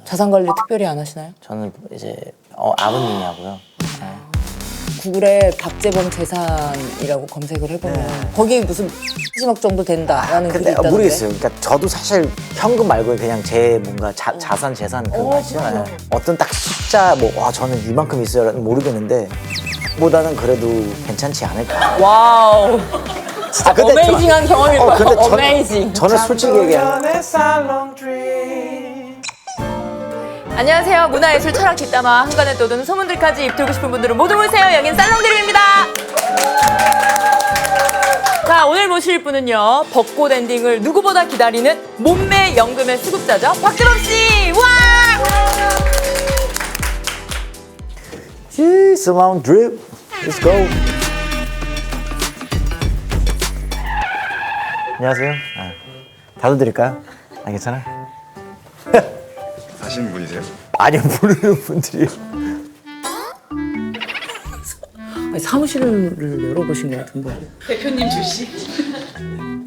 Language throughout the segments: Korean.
자산 관리 특별히 안 하시나요? 저는 이제 아버님이 하고요. 네. 구글에 박재범 재산이라고 검색을 해보면 거기 무슨 10억 정도 된다라는 글이 근데 있다는데. 모르겠어요. 그러니까 저도 사실 현금 말고 그냥 제 뭔가 자산 재산 그런 거 있죠. 진짜? 네. 어떤 딱 숫자 저는 이만큼 있어요는 모르겠는데 보다는 그래도 괜찮지 않을까. 와우. 진짜 근데 어메이징한 경험일 거야. 근데 어메이징. 저는 솔직히 얘기하면 안녕하세요. 문화예술 철학 뒷담화 한간에 떠도는 소문들까지 입틀고 싶은 분들은 모두 모이세요. 여긴 살롱드림입니다. 자, 오늘 모실 분은요. 벚꽃 엔딩을 누구보다 기다리는 몸매 연금의 수급자죠. 박재범 씨. 와! Salon drip. Let's go. 안녕하세요. 닫아드릴까요? 괜찮아? 아시는 분이세요? 아니요, 모르는 분들이. 아니, 사무실을 열어보신 것 같은데. 대표님 출시.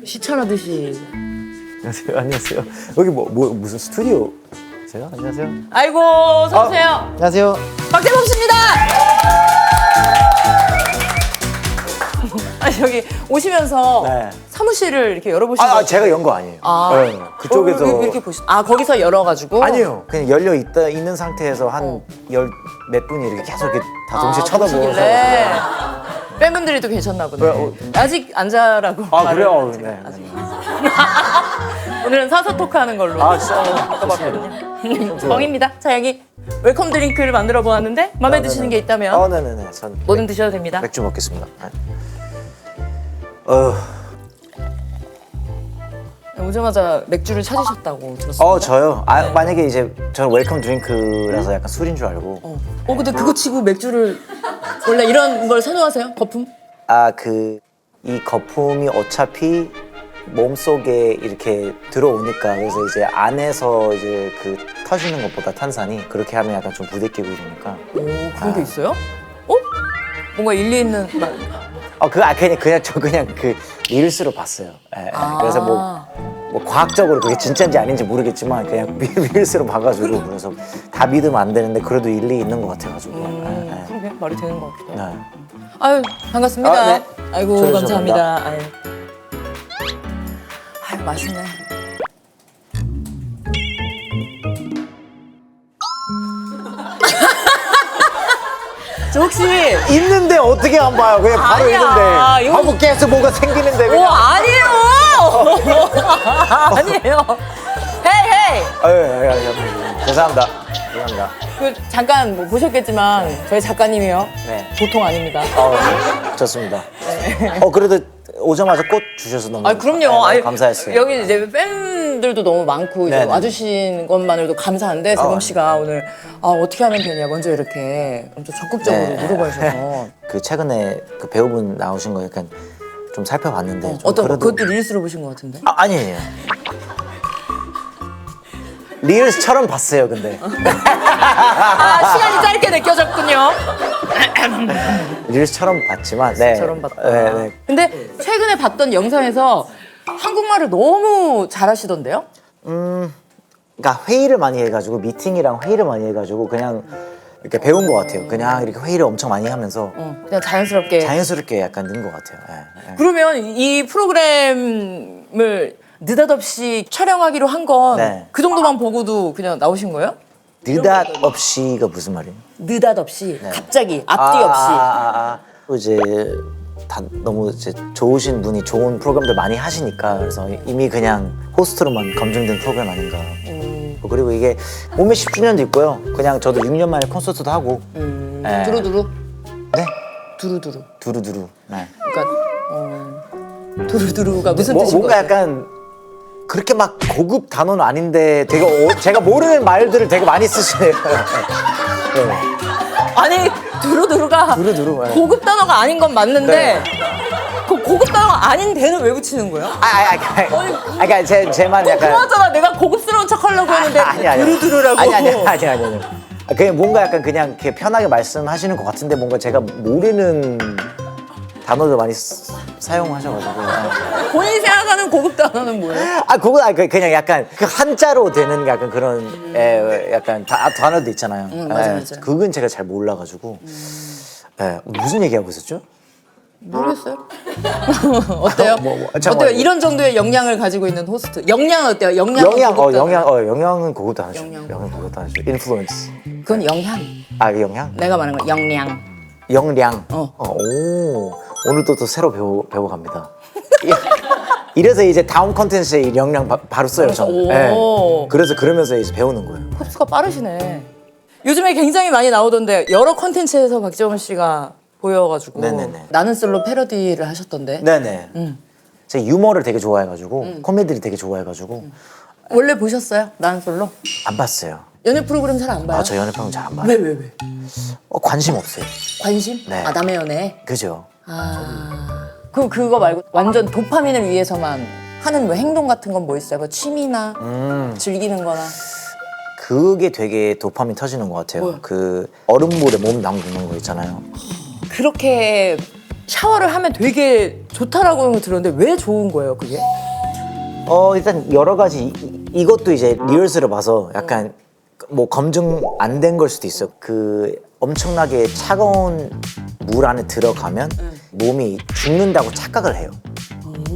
시찰하듯이. 안녕하세요. 안녕하세요. 여기 무슨 스튜디오세요? 안녕하세요. 아이고, 어서오세요. 안녕하세요. 박재범 씨입니다. 아니, 여기 오시면서 네. 사무실을 이렇게 열어보신 거예요? 제가 연 거 아니에요. 네, 그쪽에서. 이렇게 보시. 거기서 열어가지고. 아니요. 그냥 있는 상태에서 한 열 몇 분이 이렇게 계속 이렇게 다 동시에 쳐다보면서. 보시길래 팬분들이 또 계셨나 보네. 아직 앉아라고. 그래요? 말을 네. 아직. 오늘은 사서 토크하는 걸로. 진짜. 정입니다. 자, 여기 웰컴 드링크를 만들어 보았는데 마음에 드시는 게 있다면 네네네. 전 뭐든 드셔도 됩니다. 맥주 먹겠습니다. 오자마자 맥주를 찾으셨다고 들었습니다. 저요? 만약에 이제 저는 웰컴 드링크라서 약간 술인 줄 알고. 근데 그거 치고 맥주를 원래 이런 걸 선호하세요? 거품? 이 거품이 어차피 몸속에 이렇게 들어오니까 그래서 이제 안에서 이제 터지는 것보다 탄산이 그렇게 하면 약간 좀 부대끼고 이러니까. 그런 게 있어요? 뭔가 일리 있는 말. 그냥 릴스로 봤어요. 그래서 뭐 과학적으로 그게 진짜인지 아닌지 모르겠지만 그냥 릴스로 봐가지고 그래서 다 믿으면 안 되는데 그래도 일리 있는 것 같아가지고. 그러게 말이 되는 것 같기도 하고. 네. 아유, 반갑습니다. 네. 아이고, 저도 감사합니다. 아유, 맛있네. 저 혹시 있는데 어떻게 안 봐요? 그냥 바로 아니야, 있는데. 이거- 하고 계속 뭐가 생기는데 그냥. 아니에요. 아니에요. 헤이 헤이. 죄송합니다. 죄송합니다. 잠깐 뭐 보셨겠지만 저희 작가님이요. 네. 보통 아닙니다. 좋습니다. 그래도 오자마자 꽃 주셔서 너무. 그럼요. 네, 감사했어요. 여기 이제 팬들도 너무 많고 이제 네네. 와주신 것만으로도 감사한데 재범 씨가 오늘 어떻게 하면 되냐 먼저 이렇게 엄청 적극적으로 네. 물어봐주셔서 최근에 배우분 나오신 거 약간 좀 살펴봤는데. 좀 어떤 거? 그래도- 그것도 릴스로 보신 것 같은데? 아니에요. 릴스처럼 봤어요, 근데. 시간이 짧게 느껴졌군요. 릴스처럼 봤지만, 네. 저런 봤다. 네. 근데 최근에 봤던 영상에서 한국말을 너무 잘하시던데요? 그러니까 회의를 많이 해가지고, 미팅이랑 회의를 많이 해가지고, 그냥 이렇게 배운 것 같아요. 그냥 이렇게 회의를 엄청 많이 하면서 그냥 자연스럽게. 자연스럽게 약간 는 것 같아요. 네. 그러면 이 프로그램을 느닷없이 촬영하기로 한 건 네. 그 정도만 보고도 그냥 나오신 거예요? 느닷없이가 무슨 말이에요? 느닷없이 갑자기 앞뒤 없이 이제 다 너무 이제 좋으신 분이 좋은 프로그램들 많이 하시니까 그래서 이미 그냥 호스트로만 검증된 프로그램 아닌가. 그리고 이게 몸매 10주년도 있고요. 그냥 저도 6년 만에 콘서트도 하고. 네. 두루두루 네? 두루두루 두루두루. 네. 그러니까 두루두루가 무슨 뜻인 뭔가 거예요? 약간 그렇게 막 고급 단어는 아닌데 되게 제가 모르는 말들을 되게 많이 쓰시네요. 네. 아니 두루두루가 두루두루, 네. 고급 단어가 아닌 건 맞는데 네. 그 고급 단어가 아닌 데는 왜 붙이는 거예요? 그러니까 제만 약간 그거잖아 내가 고급스러운 척 하려고 했는데 두루두루라고 아니. 그냥 뭔가 약간 그냥 이렇게 편하게 말씀하시는 것 같은데 뭔가 제가 모르는 단어도 많이 사용하셔가지고. 본인이 생각하는 고급 단어는 뭐예요? 아, 그거 그냥 약간 그 한자로 되는 약간 그런 약간 단어도 있잖아요. 맞아, 맞아. 그건 제가 잘 몰라가지고. 무슨 얘기하고 있었죠? 모르겠어요. 어때요? 잠깐만요. 어때요? 이런 정도의 역량을 가지고 있는 호스트. 역량은 어때요? 역량은 고급 단어예요? 영양은 고급 단어죠. 영양. 영양 고급 단어죠. 인플루언스. 그건 영향. 아, 영양? 내가 말하는 건 역량. 영량. 오, 오늘도 또 새로 배워갑니다. 이래서 이제 다음 컨텐츠에 이 영양 바로 써요, 저는. 오. 그래서 그러면서 이제 배우는 거예요. 흡수가 빠르시네. 요즘에 굉장히 많이 나오던데 여러 컨텐츠에서 박재범 씨가 보여가지고 네네네. 나는 솔로 패러디를 하셨던데. 네네. 제가 유머를 되게 좋아해가지고 코미디를 되게 좋아해가지고 원래 보셨어요? 나는 솔로? 안 봤어요. 연애 프로그램 잘 안 봐요? 아, 저 연애 프로그램 잘 안 봐요. 왜? 관심 없어요. 관심? 네. 아, 남의 연애? 그죠? 그거 말고 완전 도파민을 위해서만 하는 뭐 행동 같은 건 뭐 있어요? 뭐 취미나 즐기는 거나. 그게 되게 도파민 터지는 것 같아요. 뭐요? 그 얼음물에 몸 담그는 거 있잖아요. 그렇게 샤워를 하면 되게 좋다라고 들었는데 왜 좋은 거예요, 그게? 일단 여러 가지 이것도 이제 리허설을 봐서 약간 뭐 검증 안 된 걸 수도 있어. 그 엄청나게 차가운 물 안에 들어가면 몸이 죽는다고 착각을 해요.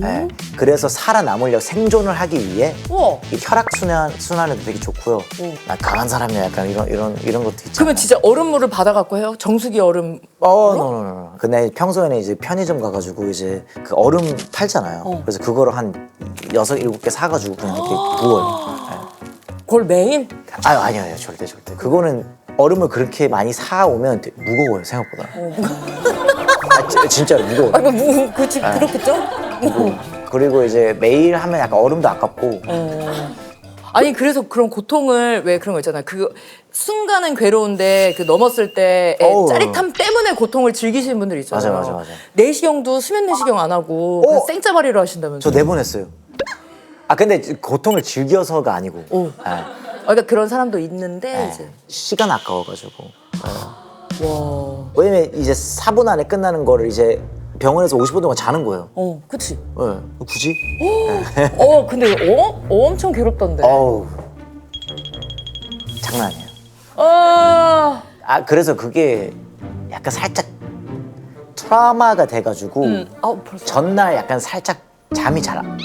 네. 그래서 살아남으려고 생존을 하기 위해 우와. 이 혈액 순환에도 되게 좋고요. 나 강한 사람이야, 약간 이런 것도 있잖아. 그러면 진짜 얼음물을 받아갖고 해요? 정수기 얼음. 노. 근데 평소에는 이제 편의점 가가지고 이제 그 얼음 팔잖아요. 그래서 그거를 한 6, 7개 사가지고 그냥 이렇게 부어요. 그걸 매일? 아니요, 절대. 그거는 얼음을 그렇게 많이 사오면 되게 무거워요, 생각보다. 진짜로 무거워요. 아, 그렇지, 그렇겠죠? 그리고 이제 매일 하면 약간 얼음도 아깝고. 아니, 그래서 그런 고통을, 왜 그런 거 있잖아요. 그 순간은 괴로운데 그 넘었을 때의 어우. 짜릿함 때문에 고통을 즐기시는 분들 있잖아요. 맞아. 내시경도 수면 내시경 안 하고 그냥 생짜발이로 하신다면서요? 저 내보냈어요. 근데 고통을 즐겨서가 아니고. 오. 그러니까 그런 사람도 있는데 이제. 시간 아까워가지고. 와. 왜냐면 이제 4분 안에 끝나는 거를 이제 병원에서 50분 동안 자는 거예요. 그치. 굳이? 근데 엄청 괴롭던데. 어우, 장난 아니에요. 그래서 그게 약간 살짝 트라우마가 돼가지고 벌써. 전날 약간 살짝 잠이 잘 안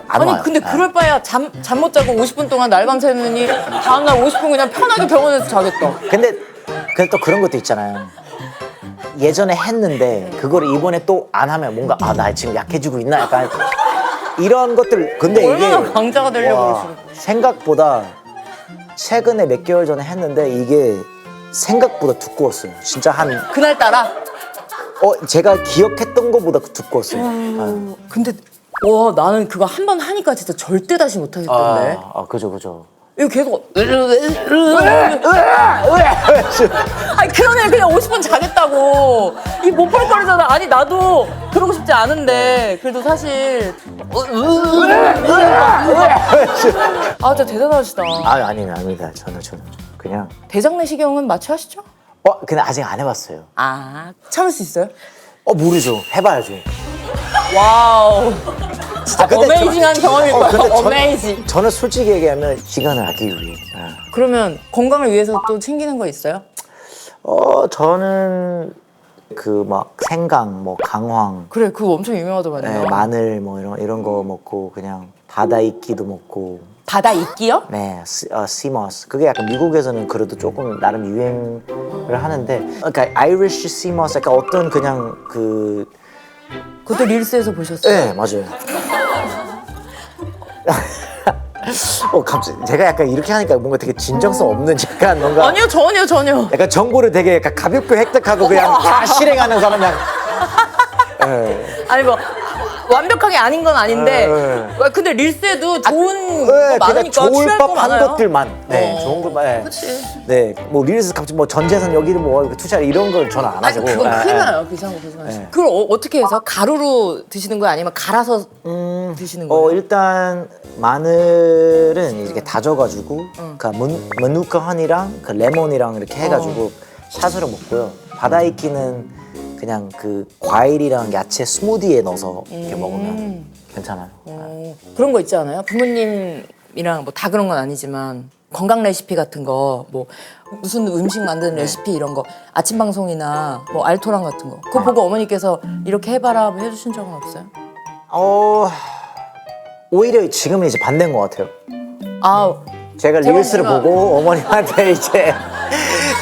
아니 와요. 근데 그럴 바에야 잠 못 자고 50분 동안 날밤 새느니 다음날 50분 그냥 편하게 병원에서 자겠다. 근데 또 그런 것도 있잖아요. 예전에 했는데 그거를 이번에 또 안 하면 뭔가 나 지금 약해지고 있나 약간 이런 것들. 근데 얼마나 이게 강자가 되려고 그러시는 생각보다 최근에 몇 개월 전에 했는데 이게 생각보다 두꺼웠어요. 진짜 그날따라. 제가 기억했던 것보다 두꺼웠어요. 근데 나는 그거 한 번 하니까 진짜 절대 다시 못 하겠던데. 그죠. 이거 계속 아니 그러면 그냥 50분 자겠다고. 이 못 볼 거리잖아. 아니 나도 그러고 싶지 않은데 그래도 사실 진짜 대단하시다. 아닙니다. 저는 그냥 대장 내시경은 마취 하시죠? 근데 아직 안 해봤어요. 참을 수 있어요? 모르죠. 해봐야죠. 와우. 진짜 근데 어메이징한 경험일 거예요. 어메이징. 저는 솔직히 얘기하면 시간을 아끼기 위해. 그러면 건강을 위해서 또 챙기는 거 있어요? 저는 그 막 생강, 뭐 강황, 그래, 그거 엄청 유명하더만요. 마늘 뭐 이런 거 먹고 그냥 바다 이끼도 먹고. 바다 이끼요? 네, 시머스. 그게 약간 미국에서는 그래도 조금 나름 유행을 하는데, 그러니까 아이리쉬 시머스, 약간 어떤 그냥 그것도 릴스에서 보셨어요? 네, 맞아요. 갑자기 제가 약간 이렇게 하니까 뭔가 되게 진정성 없는 약간 뭔가. 아니요, 전혀. 약간 정보를 되게 약간 가볍게 획득하고 그냥 다 실행하는 사람 그냥. 아니 뭐 완벽하게 아닌 건 아닌데 근데 릴스에도 좋은 거 많으니까 그냥 좋을 취할 거 법한 많아요. 것들만. 좋은 것만. 그치. 네, 뭐 릴스 갑자기 뭐 전재산 여기를 뭐 투자 이런 걸 저는 안 하고. 그건 큰일 나요. 비싼 거 조심하시고. 그걸 어떻게 해서? 가루로 드시는 거예요? 아니면 갈아서 드시는 거예요? 일단 마늘은 이렇게 다져가지고 그 마누카 허니랑 그 레몬이랑 이렇게 해가지고 샷으로 먹고요. 바다 이끼는 그냥 그 과일이랑 야채 스무디에 넣어서 이렇게 먹으면 괜찮아요. 그런 거 있지 않아요? 부모님이랑 뭐 다 그런 건 아니지만 건강 레시피 같은 거 뭐 무슨 음식 만드는 레시피 이런 거 아침 방송이나 뭐 알토란 같은 거 그거 보고 어머니께서 이렇게 해봐라 뭐 해주신 적은 없어요? 오히려 지금은 이제 반대인 것 같아요. 아 제가 릴스를 제가- 보고 어머님한테 이제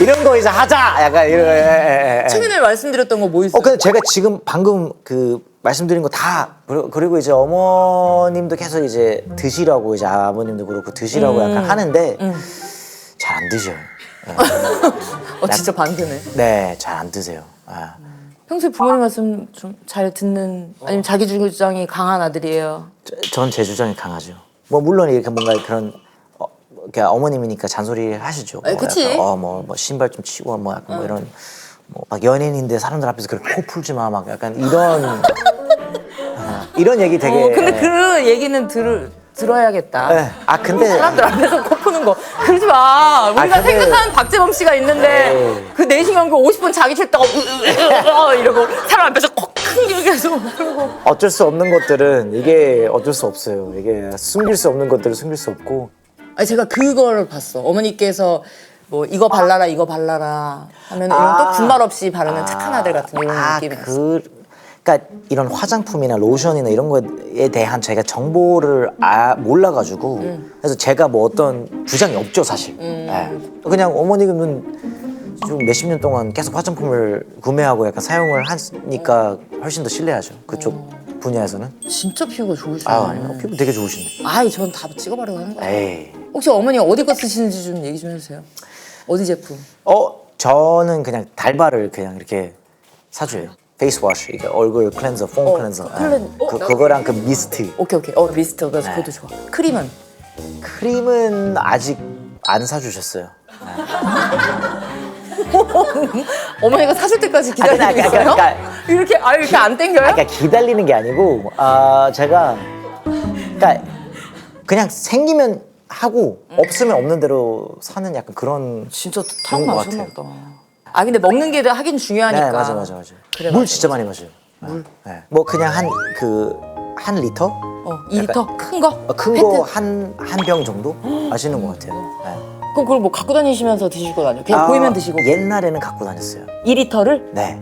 이런 거 이제 하자 약간 이런. 최근에 말씀드렸던 거 뭐 있어요? 근데 제가 지금 방금 그 말씀드린 거 다 그리고 이제 어머님도 계속 이제 드시라고 이제 아버님도 그렇고 드시라고 약간 하는데 잘 안 드셔요. 진짜 반대네. 네, 잘 안 드세요. 아. 평소에 부모님 말씀 좀 잘 듣는 아니면 자기 주장이 강한 아들이에요? 전 제 주장이 강하죠. 뭐 물론 이렇게 뭔가 그런 그러니까 어머님이니까 잔소리 하시죠. 아니, 그치. 뭐 신발 좀 치고 뭐 약간 뭐 이런 뭐 막 연예인인데 사람들 앞에서 그렇게 코 풀지 마 막 약간 이런 이런 얘기 되게. 근데 그 얘기는 들어야겠다. 네. 근데 사람들 앞에서 코 푸는 거 그러지 마. 우리가 근데- 생각하는 박재범 씨가 있는데 네. 그 내시경 그 50분 자기 싫다고 이러고 사람 앞에서 콕큰 계속 그러고 어쩔 수 없는 것들은 이게 어쩔 수 없어요. 이게 숨길 수 없는 것들은 숨길 수 없고. 아니 제가 그걸 봤어. 어머니께서 뭐 이거 발라라 이거 발라라 하면 이런 또 군말 없이 바르는 착한 아들 같은 이런 느낌이었어. 그러니까 이런 화장품이나 로션이나 이런 거에 대한 제가 정보를 몰라가지고 그래서 제가 뭐 어떤 주장이 없죠 사실. 네. 그냥 어머니는 좀 몇십 년 동안 계속 화장품을 구매하고 약간 사용을 하니까 훨씬 더 신뢰하죠 그쪽 분야에서는. 진짜 피부가 좋으시네. 아니요, 피부 되게 좋으신데. 아이 전 다 찍어바르고 하는 거야. 에이. 혹시 어머니 어디 거 쓰시는지 좀 얘기 좀 해주세요. 어디 제품? 저는 그냥 달바를 그냥 이렇게 사줘요. 페이스워시, 이게 얼굴 클렌저, 폼 클렌저. 그거랑 그 미스트. 오케이. 미스터 그래서 그것도 좋아. 크림은? 크림은 아직 안 사주셨어요. 어머니가 사줄 때까지 기다리고 있어요? 이렇게 이렇게 안 땡겨요? 그러니까 기다리는 게 아니고 제가 그러니까 그냥 생기면 하고 없으면 없는 대로 사는 약간 그런. 진짜 그런 것 타고나셨나 보다. 근데 먹는 게 하긴 중요하니까. 네, 맞아. 그래, 물 맞아. 진짜 많이 마셔요. 물. 네. 뭐 그냥 한 리터? 2리터? 큰 거? 큰 거 한 병 정도 마시는 것 같아요. 네. 그럼 그걸 뭐 갖고 다니시면서 드실 거 아니에요? 그냥 보이면 드시고. 옛날에는 갖고 다녔어요. 2리터를? 네.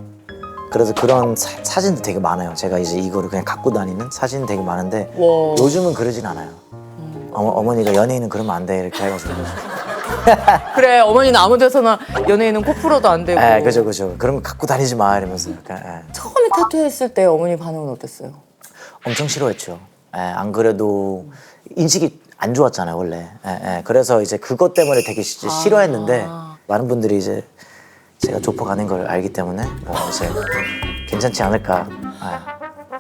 그래서 그런 사진도 되게 많아요. 제가 이제 이거를 그냥 갖고 다니는 사진 되게 많은데 와. 요즘은 그러진 않아요. 어머니가 연예인은 그러면 안 돼 이렇게 해가지고. 그래, 어머니는 아무 데서나 연예인은 코 풀어도 안 되고. 네, 그죠. 그런 거 갖고 다니지 마 이러면서 약간. 처음에 타투 했을 때 어머니 반응은 어땠어요? 엄청 싫어했죠. 안 그래도 인식이 안 좋았잖아요 원래. 그래서 이제 그것 때문에 되게 싫어했는데 많은 분들이 이제 제가 조폭 아닌 걸 알기 때문에 이제 괜찮지 않을까.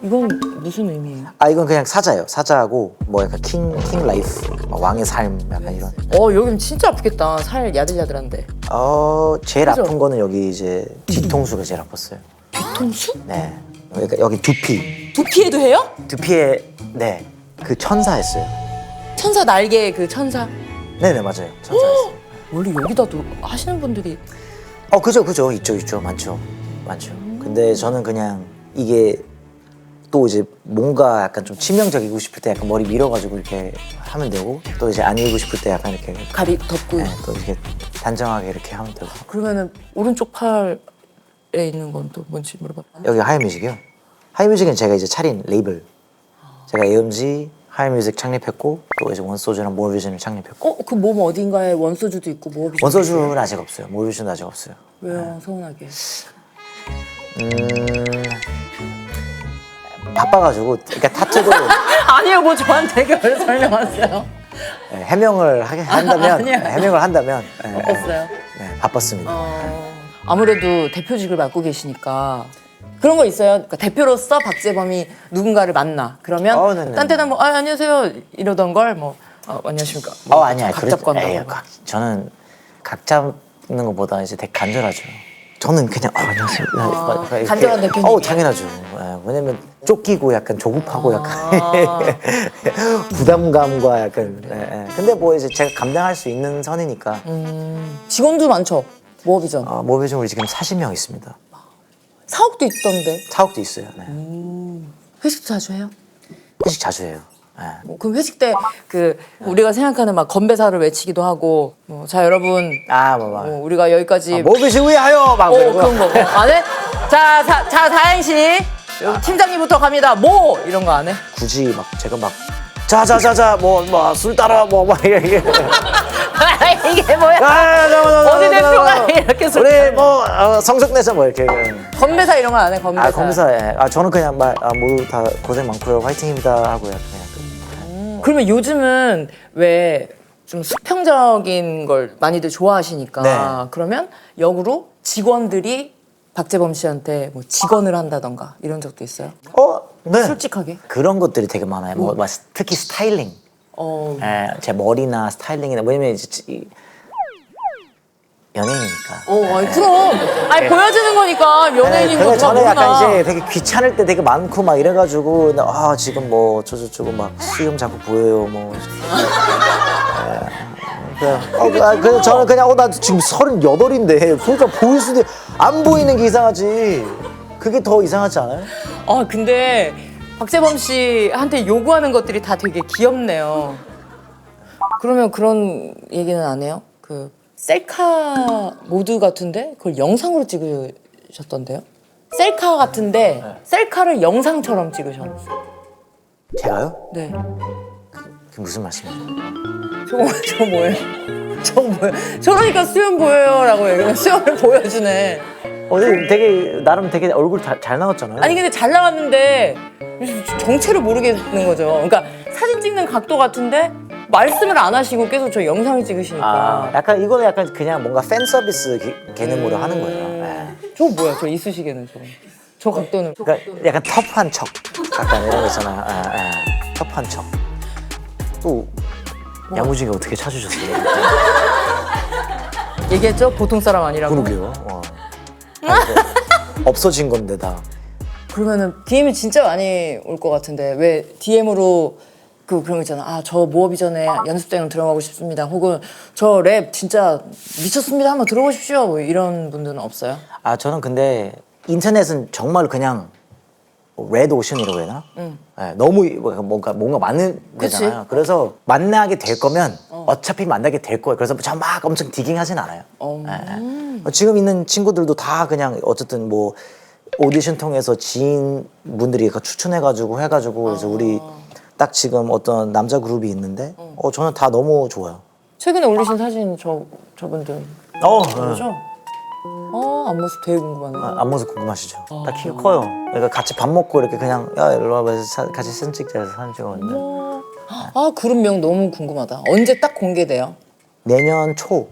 이건 무슨 의미예요? 이건 그냥 사자예요. 사자하고 뭐 약간 킹 라이프, 왕의 삶 약간 이런. 여긴 진짜 아프겠다. 살 야들야들한데. 제일 그죠? 아픈 거는 여기 이제 뒤통수가 제일 아팠어요. 뒤통수? 네. 그러니까 여기 두피. 두피에도 해요? 두피에 네. 그 천사했어요. 천사 날개 그 천사. 네네 맞아요. 천사했어요. 원래 여기다도 하시는 분들이 그죠. 있죠. 많죠. 근데 저는 그냥 이게 또 이제 뭔가 약간 좀 치명적이고 싶을 때 약간 머리 밀어가지고 이렇게 하면 되고 또 이제 아니고 싶을 때 약간 이렇게 가리 덮고. 또 이렇게 단정하게 이렇게 하면 되고. 그러면은 오른쪽 팔에 있는 건 또 뭔지 물어봐. 여기 하이뮤직이요. 하이뮤직은 제가 이제 차린 레이블. 제가 AMG 하이뮤직 창립했고 또 이제 원소주랑 모어비전을 창립했고. 그 몸 어딘가에 원소주도 있고 뭐 원소주는 아직 없어요. 모어비전은 아직 없어요. 왜요? 서운하게. 바빠가지고 그러니까 타투도 아니요, 뭐 저한테 그걸 설명하세요. 해명을 한다면 아니요. 해명을 한다면 바빴어요. 네, 바빴습니다. 아무래도 대표직을 맡고 계시니까 그런 거 있어요. 그러니까 대표로서 박재범이 누군가를 만나. 그러면 네네. 딴 때는 뭐 안녕하세요 이러던 걸 뭐 안녕하십니까. 뭐 아니야. 각 잡고 한다고. 저는 각 잡는 것보다 이제 되게 간절하죠. 저는 그냥 안녕하세요. 이렇게. 간절한 대표님이에요? 당연하죠. 왜냐면 쫓기고 약간 조급하고 약간 부담감과 약간. 근데 뭐 이제 제가 감당할 수 있는 선이니까. 직원도 많죠. 모어비전. 모비전 우리 지금 40명 있습니다. 사옥도 있던데. 사옥도 있어요. 네. 회식도 자주 해요? 회식 자주 해요. 네. 그럼 회식 때 그 우리가 생각하는 막 건배사를 외치기도 하고 자 여러분 우리가 여기까지 모비시 위하여 막 그런 거 안 해? 자 사행시 팀장님부터 갑니다. 뭐 이런 거 안 해? 굳이 막 제가 막 자자자자 뭐 술 따라 뭐 이게 이게 뭐야? 어디 대표가 이렇게 술 우리 뭐 성적내자 뭐 이렇게 건배사 이런 거 안 해? 건배사. 검사에 저는 그냥 막 모두 다 고생 많고요 화이팅입니다 하고요 그냥 그러면 요즘은 왜 좀 수평적인 걸 많이들 좋아하시니까 네. 그러면 역으로 직원들이 박재범 씨한테 뭐 직원을 한다던가 이런 적도 있어요? 네 솔직하게? 그런 것들이 되게 많아요 뭐 특히 스타일링 제 머리나 스타일링이나 왜냐면 이제 연예인이니까 아니, 그럼 보여주는 거니까 연예인인 거 근데 다 저는 약간 모르나. 이제 되게 귀찮을 때 되게 많고 막 이래가지고 지금 뭐 저거 막 수염 자꾸 보여요 뭐 그래서 저는 그냥 나 지금 38인데 솔직히 보일 수도 안 보이는 게 이상하지 그게 더 이상하지 않아요? 근데 박재범 씨한테 요구하는 것들이 다 되게 귀엽네요. 그러면 그런 얘기는 안 해요? 그 셀카 모드 같은데 그걸 영상으로 찍으셨던데요? 셀카 같은데 셀카를 영상처럼 찍으셨어요. 제가요? 네. 그게 무슨 말씀이에요? 저거 뭐예요? 저거 뭐예요? 저러니까 수염 보여요라고 얘기해. 수염을 보여주네. 되게 나름 되게 얼굴 잘 나왔잖아요. 아니 근데 잘 나왔는데 정체를 모르겠는 거죠. 그러니까 사진 찍는 각도 같은데 말씀을 안 하시고 계속 저 영상을 찍으시니까. 약간 이거는 약간 그냥 뭔가 팬 서비스 개념으로 하는 거예요. 네. 저거 뭐야? 저 이쑤시개는 저거. 저 각도는. 그러니까 약간 터프한 척. 약간 이런 거 있잖아요. 터프한 척. 또 야무지게 어떻게 찾으셨어요? 얘기했죠? 보통 사람 아니라고. 그러게요. 없어진 건데 다. 그러면은 DM이 진짜 많이 올 것 같은데 왜 DM으로 그런 거 있잖아. 저 모업 이전에 연습생으로 들어가고 싶습니다. 혹은 저 랩 진짜 미쳤습니다. 한번 들어보십시오. 뭐 이런 분들은 없어요? 저는 근데 인터넷은 정말 그냥 레드 오션이라고 해야 되나? 네, 너무 뭔가 많은 데잖아요. 그래서 만나게 될 거면 어차피 만나게 될 거예요. 그래서 저 막 엄청 디깅하진 않아요. 지금 있는 친구들도 다 그냥 어쨌든 뭐 오디션 통해서 지인분들이 추천해가지고 해가지고 그래서 우리 딱 지금 어떤 남자 그룹이 있는데 저는 다 너무 좋아요. 최근에 올리신 사진 저분들 그죠? 앞모습 되게 궁금하네요. 앞모습 궁금하시죠? 다 키가 커요. 그러니까 같이 밥 먹고 이렇게 그냥 야 일로 와봐 해서 같이 사진 찍자 해서 사진 찍었는데 그룹명 너무 궁금하다. 언제 딱 공개돼요? 내년 초.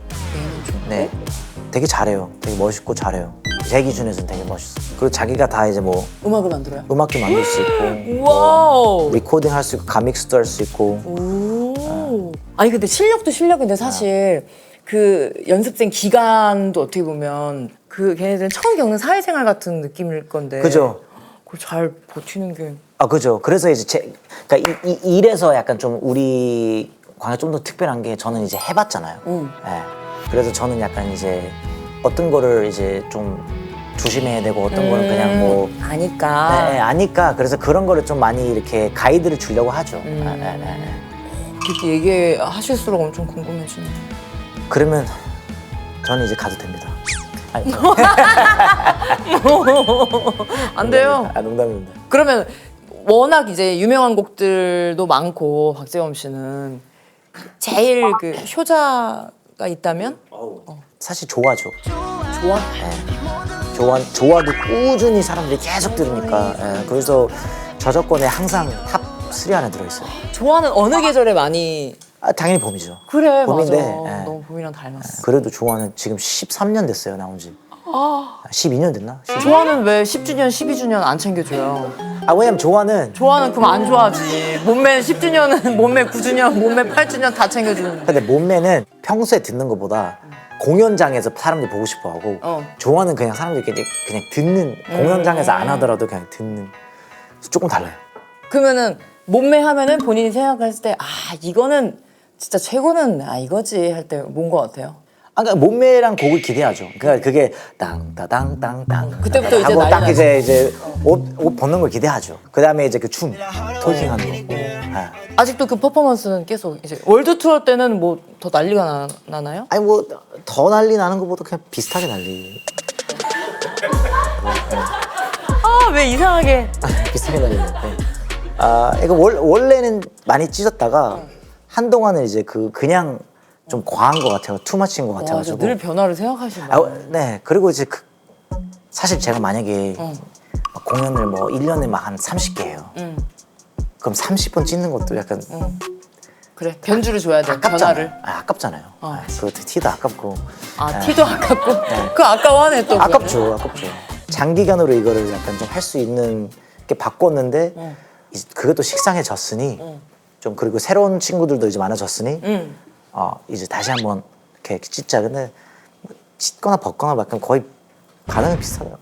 네. 되게 잘해요. 되게 멋있고 잘해요. 제 기준에서는 되게 멋있어. 그리고 자기가 다 이제 뭐 음악을 만들어요? 음악도 만들 수 있고 와우. 리코딩 할 수 있고 가믹스도 할 수 있고 아니 근데 실력도 실력인데 사실 그 연습생 기간도 어떻게 보면 걔네들은 처음 겪는 사회생활 같은 느낌일 건데 그죠? 그걸 잘 버티는 게 그죠. 그래서 이제 그러니까 이 일에서 약간 좀 우리 광야 좀 더 특별한 게 저는 이제 해봤잖아요. 네. 그래서 저는 약간 이제 어떤 거를 이제 좀 조심해야 되고 어떤 거는 그냥 뭐 아니까. 네, 아니까 그래서 그런 거를 좀 많이 이렇게 가이드를 주려고 하죠. 이렇게 얘기하실수록 엄청 궁금해지네. 그러면 저는 이제 가도 됩니다. 아니, 안 돼요. 농담입니다. 그러면 워낙 이제 유명한 곡들도 많고 박재범 씨는 제일 그 효자가 있다면? 사실 좋아죠. 좋아? 좋아도 꾸준히 사람들이 계속 들으니까 그래서 저작권에 항상 탑 3 안에 들어있어요. 좋아는 어느 계절에 많이 당연히 봄이죠. 그래 봄인데, 맞아. 너무 봄이랑 닮았어. 그래도 좋아는 지금 13년 됐어요 나온 지. 12년 됐나? 좋아는 왜 10주년, 12주년 안 챙겨줘요? 왜냐면 좋아는 그럼 안 좋아하지. 몸매 10주년은 몸매 9주년, 몸매 8주년 다 챙겨주는. 근데 몸매는 평소에 듣는 것보다 공연장에서 사람들이 보고 싶어하고 좋아는 그냥 사람들이 그냥 듣는 공연장에서 안 하더라도 그냥 듣는 조금 달라요. 그러면은 몸매 하면은 본인이 생각했을 때 이거는 진짜 최고는 이거지 할 때 뭔 거 같아요? 그러니까 몸매랑 곡을 기대하죠. 그러니까 그게 땅따당땅땅 그때부터 이제 하고 난리 딱 나죠. 이제 옷 벗는 걸 기대하죠. 그 다음에 이제 그 춤, 토킹하는 거. 네. 아직도 그 퍼포먼스는 계속 이제 월드 투어 때는 뭐 더 난리가 나나요? 아니 뭐 더 난리 나는 것보다 그냥 비슷하게 난리. 아 왜 이상하게 비슷하게 난리는데. 이거 원래는 많이 찢었다가 한동안은 이제 그냥 좀 과한 것 같아요. 투머치인 것 같아가지고. 늘 변화를 생각하시네. 네. 그리고 이제 사실 제가 만약에 막 공연을 뭐 1년에 막 한 30개 해요. 그럼 30번 찢는 것도 약간 그래 변주를 줘야 돼. 아깝잖아요. 변화를. 아깝잖아요. 그것도 티도 아깝고. 티도 아깝고. 그 아까워하네 또. 아깝죠. 장기간으로 이거를 약간 좀 할 수 있는 게 바꿨는데 이제 그것도 식상해졌으니 좀 그리고 새로운 친구들도 이제 많아졌으니 이제 다시 한번 이렇게 찢자. 근데 뭐 찢거나 벗거나 약간 거의 반응은 비슷하더라고요.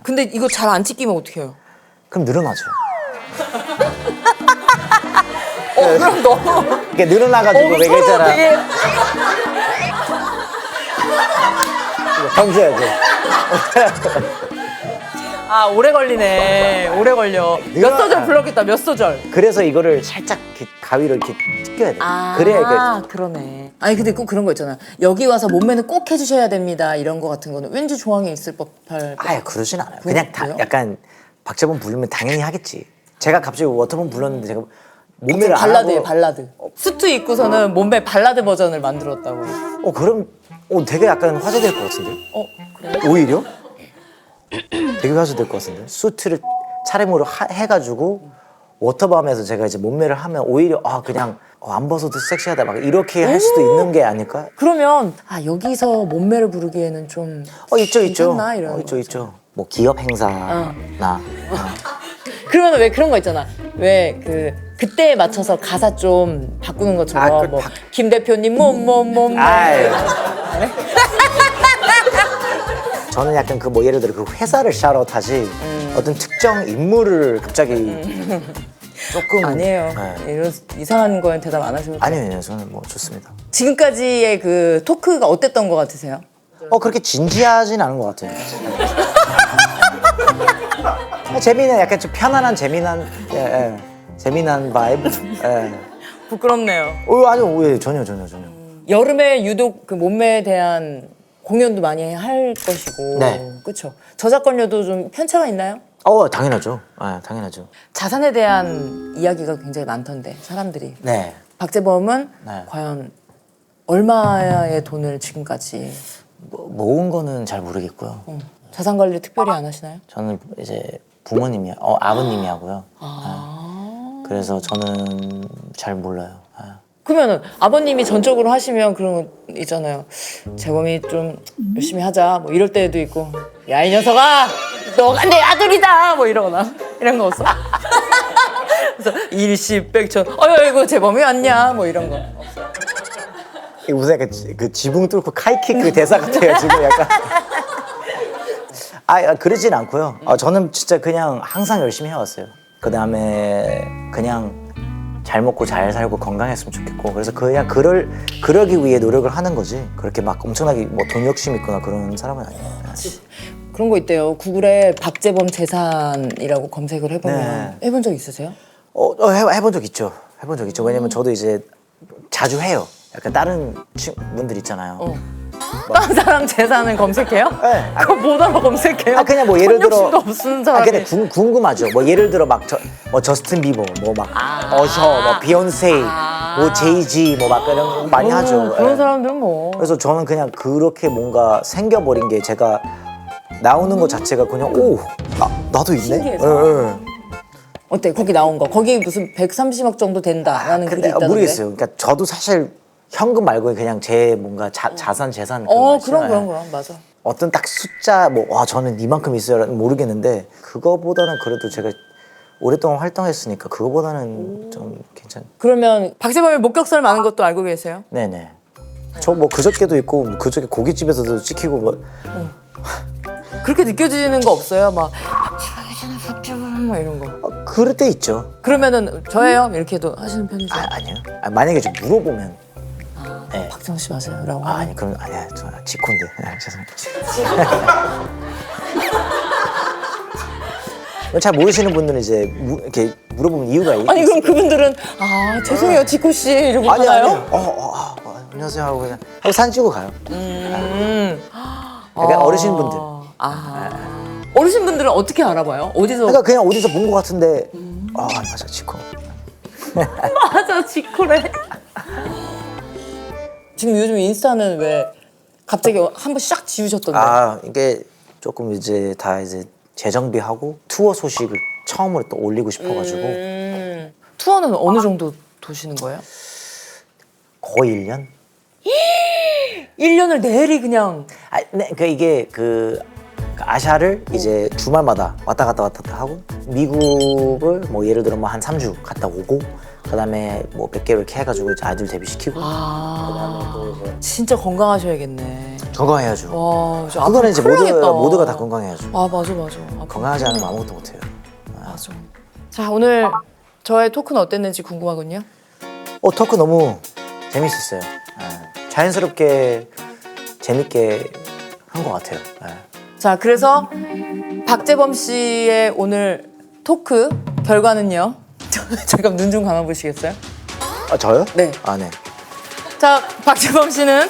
근데 이거 잘 안 찢기면 어떻게 해요? 그럼 늘어나죠. 그럼 너무 이게 늘어나가지고 내가 서로 있잖아. 되게 평소야지. 오래 걸리네. 오래 걸려. 몇 소절 불렀겠다. 몇 소절. 그래서 이거를 살짝 이렇게 가위로 이렇게 찢겨야 돼. 그래야 이게 그러네. 아니 근데 꼭 그런 거 있잖아. 여기 와서 몸매는 꼭 해주셔야 됩니다. 이런 거 같은 거는 왠지 조항이 있을 법할. 아예 그러진 않아요. 그냥 그래요? 약간 박재범 부르면 당연히 하겠지. 제가 갑자기 워터범 불렀는데 제가 몸매를 안 발라드예요. 하고 발라드. 수트 입고서는 몸매 발라드 버전을 만들었다고. 그럼 되게 약간 화제될 것 같은데? 그래? 오히려? 되게 화제될 것 같은데? 수트를 차림으로 해가지고 워터밤에서 제가 이제 몸매를 하면 오히려 그냥 안 벗어도 섹시하다 막 이렇게 할 수도 있는 게 아닐까? 그러면 여기서 몸매를 부르기에는 좀 있죠. 괜찮나? 이런 거. 있죠. 뭐 기업 행사나 그러면 왜 그런 거 있잖아. 왜 그때에 맞춰서 가사 좀 바꾸는 것처럼 뭐 김 대표님 몸 아유. 저는 약간 뭐 예를 들어 그 회사를 샤롯하지 어떤 특정 인물을 갑자기 조금 아니에요. 네. 이런 이상한 거에 대답 안 하셔도 돼요. 아니요, 저는 뭐 좋습니다. 지금까지의 그 토크가 어땠던 것 같으세요? 그렇게 진지하진 않은 것 같아요. 재미는 약간 좀 편안한 재미난 바이브. 부끄럽네요. 아니요, 전혀. 여름에 유독 그 몸매에 대한 공연도 많이 할 것이고, 네. 그렇죠. 저작권료도 좀 편차가 있나요? 당연하죠. 당연하죠. 자산에 대한 이야기가 굉장히 많던데 사람들이. 네. 박재범은 네. 과연 얼마의 돈을 지금까지 모은 거는 잘 모르겠고요. 자산 관리 특별히 안 하시나요? 저는 이제 부모님이 아버님이 하고요. 그래서 저는 잘 몰라요. 그러면은 아버님이 전적으로 하시면 그런 거 있잖아요. 재범이 좀 열심히 하자. 뭐 이럴 때도 있고, 야 이 녀석아, 너가 내 아들이다. 뭐 이러거나 이런 거 없어? 그래서 일시백천. 이거 재범이 왔냐? 뭐 이런 거. 이게 무슨 약간 그 지붕 뚫고 카이킥 그 대사 같아요 지금 약간. 그러진 않고요. 저는 진짜 그냥 항상 열심히 해왔어요. 그 다음에 그냥 잘 먹고 잘 살고 건강했으면 좋겠고, 그래서 그냥 그러기 위해 노력을 하는 거지. 그렇게 막 엄청나게 뭐 돈 욕심 있거나 그런 사람은 아니에요. 그런 거 있대요. 구글에 박재범 재산이라고 검색을 해보면 해본 적 있으세요? 해본 적 있죠. 왜냐면 저도 이제 자주 해요. 약간 다른 분들 있잖아요. 다른 사람 재산을 검색해요? 네. 그거 뭐다로 검색해요? 그냥 뭐 예를 들어 욕심도 없는 사람이. 근데 궁금하죠. 뭐 예를 들어 뭐 저스틴 비버, 뭐 막 어셔, 뭐 비욘세, 뭐 제이지, 뭐 막 이런 거 많이 하죠. 그런 예. 사람들은 뭐. 그래서 저는 그냥 그렇게 뭔가 생겨버린 게 제가 나오는 것 자체가 그냥 나도 있네. 신기해서. 어때? 거기 나온 거. 거기 무슨 130억 정도 된다라는 글이 근데 있다던데. 모르겠어요. 그러니까 저도 사실 현금 말고 그냥 제 뭔가 자산 재산 그거 그럼 맞아. 어떤 딱 숫자 저는 이만큼 있어요라는 모르겠는데, 그거보다는 그래도 제가 오랫동안 활동했으니까 그거보다는 좀 괜찮. 그러면 박재범이 목격설 많은 것도 알고 계세요? 네네. 저 뭐 그저께도 있고 그저께 고깃집에서도 찍히고 뭐. 그렇게 느껴지는 거 없어요? 막 박재범 이런 거. 그럴 때 있죠. 그러면은 저예요? 이렇게도 하시는 편이세요? 아니요. 만약에 좀 물어보면 네. 박정 씨 맞아요라고. 아니 그럼 아니야 저 지코인데 죄송해요. 잘 모르시는 분들은 이제 이렇게 물어보면 이유가 아니 그럼 그분들은 죄송해요 지코 씨 이러고 아니 가나요? 안녕하세요 하고 그냥 하고 사진 찍고 가요. 약간 어르신분들. 어르신분들은 어떻게 알아봐요? 어디서? 그러니까 그냥 어디서 본 것 같은데 맞아 지코. 맞아 지코래. 지금 요즘 인스타는 왜 갑자기 한번 싹 지우셨던데? 이게 조금 이제 다 이제 재정비하고 투어 소식을 처음으로 또 올리고 싶어가지고 투어는 어느 정도 도시는 거예요? 거의 1년? 1년을 내리 그냥. 네, 이게 아시아를 이제 주말마다 왔다 갔다 하고 미국을 뭐 예를 들어 뭐 한 3주 갔다 오고 그다음에 뭐 몇 개월 이렇게 해가지고 이제 아이들 데뷔시키고 그다음에 또 이제 진짜 건강하셔야겠네. 건강해야죠. 와, 그거는 이제 모두가 다 건강해야죠. 맞아. 건강하지 않으면 아무것도 못해요. 맞아. 자, 오늘 저의 토크는 어땠는지 궁금하군요. 토크 너무 재밌었어요. 자연스럽게 재밌게 한 것 같아요. 자, 그래서 박재범 씨의 오늘 토크 결과는요. 잠깐 눈 좀 감아 보시겠어요? 저요? 네. 네. 자, 박재범 씨는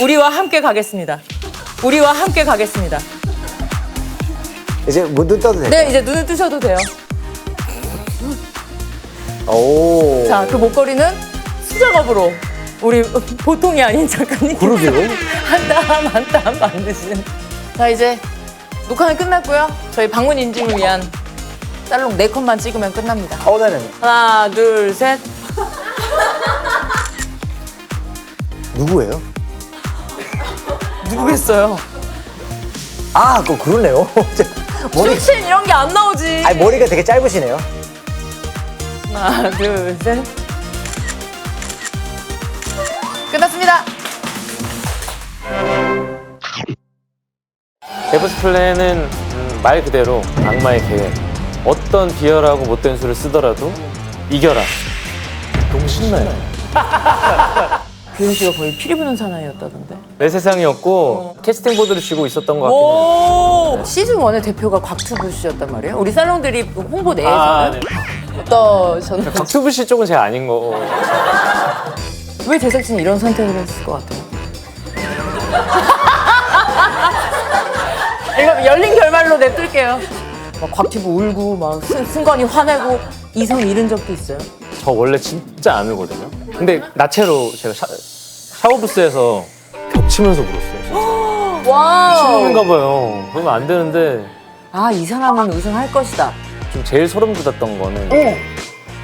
우리와 함께 가겠습니다. 우리와 함께 가겠습니다. 이제 눈 떠도 돼요? 네, 이제 눈을 뜨셔도 돼요. 오. 자, 그 목걸이는 수작업으로 우리 보통이 아닌 작가님. 그러게요. 한 땀 만드시는. 자, 이제 녹화는 끝났고요. 저희 방문 인증을 위한 살롱 4컷만 찍으면 끝납니다. 네네. 하나, 둘, 셋. 누구예요? 누구겠어요? 그러네요. 머리, 출신 이런 게 안 나오지. 머리가 되게 짧으시네요. 하나, 둘, 셋. 끝났습니다. 데브스 플랜은 말 그대로 악마의 계획. 어떤 비열하고 못된 수를 쓰더라도 이겨라. 너무 신나요. 규현 씨가 거의 피리 부는 사나이였다던데. 내 세상이었고 캐스팅 보드를 쥐고 있었던 것 같긴 오! 시즌 1의 대표가 곽튜브 씨였단 말이에요? 우리 살롱들이 홍보 내에서는? 네. 어떠셨나요? 곽튜브 씨 쪽은 제가 아닌 거. 왜 제작진이 이런 선택을 했을 것 같아요? 이거 열린 결말로 냅둘게요. 막 곽튜브 울고 막 승건이 화내고 이성 잃은 적도 있어요. 저 원래 진짜 안 울거든요. 근데 나체로 제가 샤워부스에서 겹치면서 울었어요. 와우! 친구인가 봐요. 그러면 안 되는데 이 사람은 우승할 것이다. 좀 제일 소름 돋았던 거는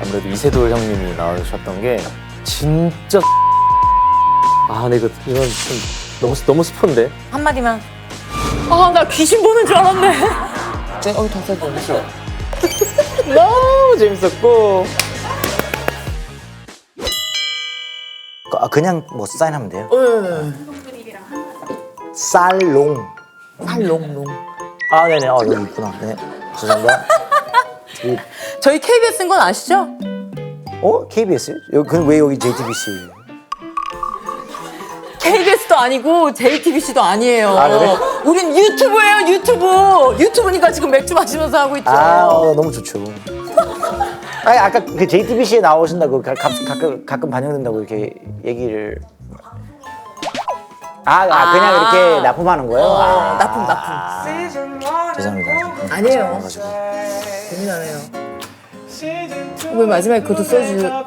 아무래도 이세돌 형님이 나오셨던 게 진짜 근데 이건 좀 너무 스폰데. 한마디만. 나 귀신 보는 줄 알았네. 다시 너무 싫어. 너무 재밌었고. 그냥 뭐 사인하면 돼요? 살롱. 살롱롱. 네네. 여기 있구나. 네. 죄송합니다. 저희 KBS인 건 아시죠? KBS요? 그럼 왜 여기 JTBC? KBS도 아니고 JTBC도 아니에요. 그래? 우린 유튜브예요, 유튜브. 유튜브니까 지금 맥주 마시면서 하고 있죠. 너무 좋죠. 아까 그 JTBC에 나오신다고 가끔 반영된다고 이렇게 얘기를. 그냥 이렇게 납품하는 거예요? 납품. 죄송합니다. 아니에요. 고민하네요. 왜 마지막에 그것도 써주세요.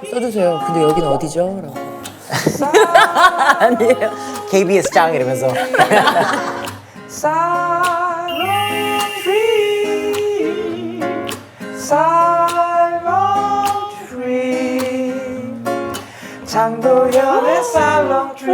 근데 여긴 어디죠? 라고. 아니에요. KBS 짱 이러면서. 장도연의 살롱 트리